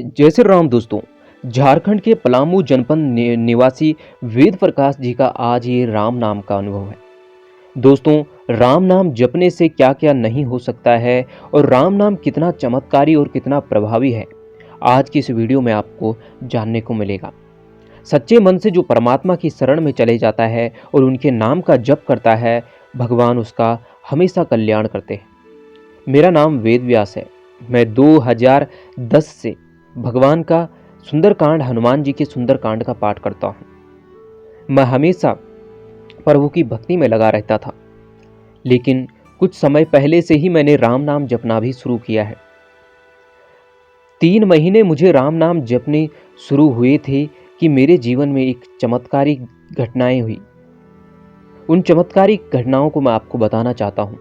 जय श्री राम दोस्तों। झारखंड के पलामू जनपद निवासी वेद प्रकाश जी का आज ये राम नाम का अनुभव है। दोस्तों, राम नाम जपने से क्या क्या नहीं हो सकता है और राम नाम कितना चमत्कारी और कितना प्रभावी है, आज की इस वीडियो में आपको जानने को मिलेगा। सच्चे मन से जो परमात्मा की शरण में चले जाता है और उनके नाम का जप करता है, भगवान उसका हमेशा कल्याण करते हैं। मेरा नाम वेद व्यास है। मैं 2010 से भगवान का सुंदरकांड, हनुमान जी के सुंदरकांड का पाठ करता हूँ। मैं हमेशा प्रभु की भक्ति में लगा रहता था, लेकिन कुछ समय पहले से ही मैंने राम नाम जपना भी शुरू किया है। 3 महीने मुझे राम नाम जपने शुरू हुए थे कि मेरे जीवन में एक चमत्कारिक घटनाएं हुई। उन चमत्कारिक घटनाओं को मैं आपको बताना चाहता हूँ।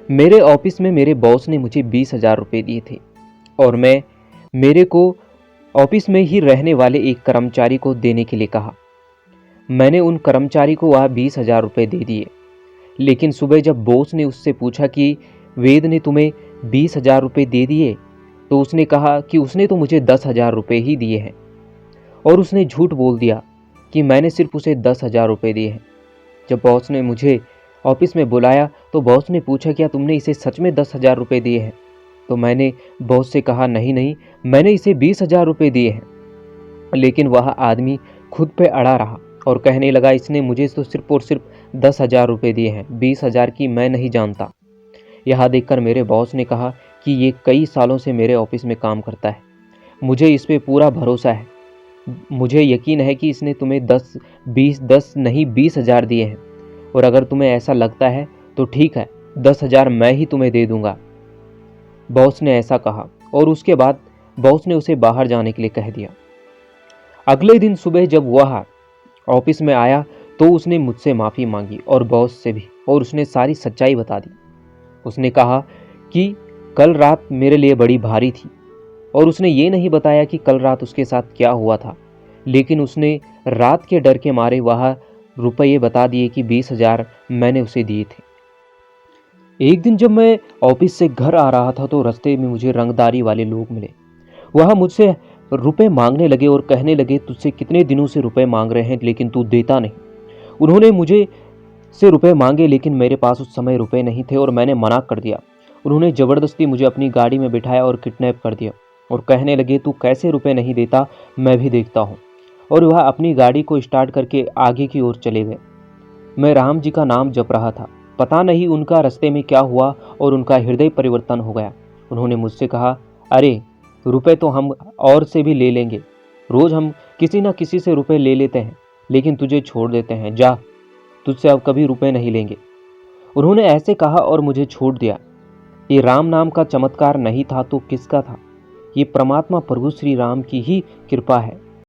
मेरे ऑफिस में मेरे बॉस ने मुझे 20,000 रुपये दिए थे और मेरे को ऑफिस में ही रहने वाले एक कर्मचारी को देने के लिए कहा। मैंने उन कर्मचारी को वह 20,000 रुपये दे दिए, लेकिन सुबह जब बॉस ने उससे पूछा कि वेद ने तुम्हें 20,000 रुपये दे दिए, तो उसने कहा कि उसने तो मुझे 10,000 रुपये ही दिए हैं, और उसने झूठ बोल दिया कि मैंने सिर्फ उसे 10,000 रुपये दिए हैं। जब बॉस ने मुझे ऑफिस में बुलाया तो बॉस ने पूछा क्या तुमने इसे सच में 10,000 रुपये दिए हैं? तो मैंने बॉस से कहा नहीं, मैंने इसे 20,000 रुपये दिए हैं। लेकिन वह आदमी खुद पे अड़ा रहा और कहने लगा इसने मुझे तो सिर्फ और सिर्फ 10,000 रुपये दिए हैं, 20,000 की मैं नहीं जानता। यह देखकर मेरे बॉस ने कहा कि ये कई सालों से मेरे ऑफिस में काम करता है, मुझे इस पे पूरा भरोसा है, मुझे यकीन है कि इसने तुम्हें 10 नहीं 20,000 दिए हैं, और अगर तुम्हें ऐसा लगता है तो ठीक है, 10,000 मैं ही तुम्हें दे दूंगा। बॉस ने ऐसा कहा और उसके बाद बॉस ने उसे बाहर जाने के लिए कह दिया। अगले दिन सुबह जब वह ऑफिस में आया तो उसने मुझसे माफ़ी मांगी और बॉस से भी, और उसने सारी सच्चाई बता दी। उसने कहा कि कल रात मेरे लिए बड़ी भारी थी, और उसने ये नहीं बताया कि कल रात उसके साथ क्या हुआ था, लेकिन उसने रात के डर के मारे वह रुपये बता दिए कि 20,000 मैंने उसे दिए थे। एक दिन जब मैं ऑफिस से घर आ रहा था तो रास्ते में मुझे रंगदारी वाले लोग मिले। वह मुझसे रुपए मांगने लगे और कहने लगे तुझसे कितने दिनों से रुपए मांग रहे हैं लेकिन तू देता नहीं। उन्होंने मुझे से रुपए मांगे, लेकिन मेरे पास उस समय रुपए नहीं थे और मैंने मना कर दिया। उन्होंने ज़बरदस्ती मुझे अपनी गाड़ी में बिठाया और किडनैप कर दिया और कहने लगे तू कैसे रुपए नहीं देता, मैं भी देखता हूँ। और वह अपनी गाड़ी को स्टार्ट करके आगे की ओर चले गए। मैं राम जी का नाम जप रहा था। पता नहीं उनका रास्ते में क्या हुआ और उनका हृदय परिवर्तन हो गया। उन्होंने मुझसे कहा, अरे रुपए तो हम और से भी ले लेंगे, रोज़ हम किसी न किसी से रुपए ले लेते हैं, लेकिन तुझे छोड़ देते हैं, जा, तुझसे अब कभी रुपए नहीं लेंगे। उन्होंने ऐसे कहा और मुझे छोड़ दिया। ये राम नाम का चमत्कार नहीं था तो किसका था? ये परमात्मा प्रभु श्री राम की ही कृपा है।